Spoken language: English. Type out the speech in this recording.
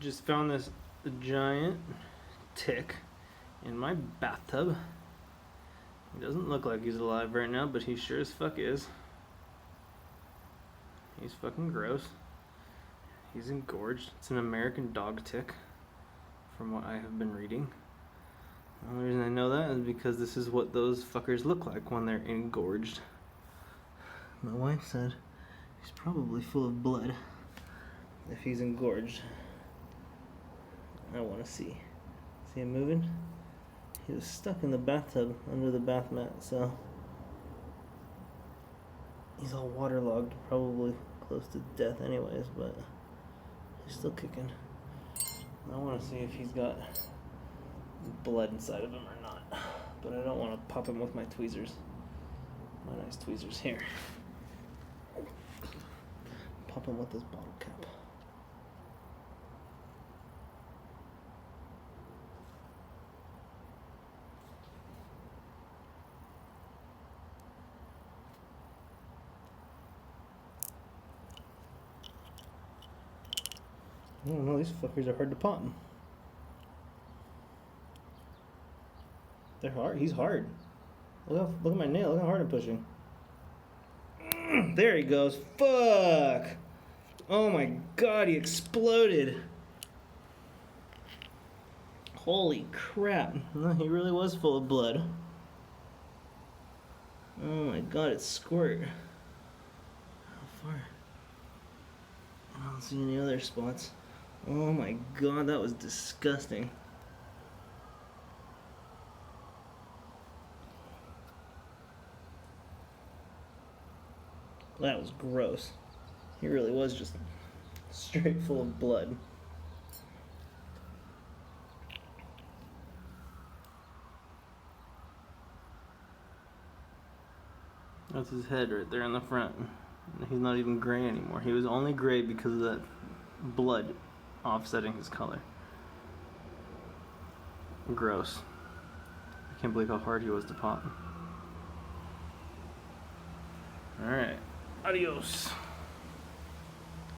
Just found this giant tick in my bathtub. He doesn't look like he's alive right now, but he sure as fuck is. He's fucking gross. He's engorged. It's an American dog tick, from what I have been reading. The only reason I know that is because this is what those fuckers look like when they're engorged. My wife said he's probably full of blood if he's engorged. I want to see. See him moving? He was stuck in the bathtub under the bath mat, so he's all waterlogged, probably close to death anyways, but he's still kicking. I want to see if he's got blood inside of him or not, but I don't want to pop him with my tweezers. My nice tweezers here. Pop him with this bottle cap. I don't know, these fuckers are hard to pop. They're hard. He's hard. Look at my nail. Look how hard I'm pushing. There he goes. Fuck! Oh my god, he exploded. Holy crap. He really was full of blood. Oh my god, it's squirt. How far? I don't see any other spots. Oh my god, that was disgusting. That was gross. He really was just straight full of blood. That's his head right there in the front. He's not even gray anymore. He was only gray because of that blood offsetting his color. Gross. I can't believe how hard he was to pop. Alright. Adios.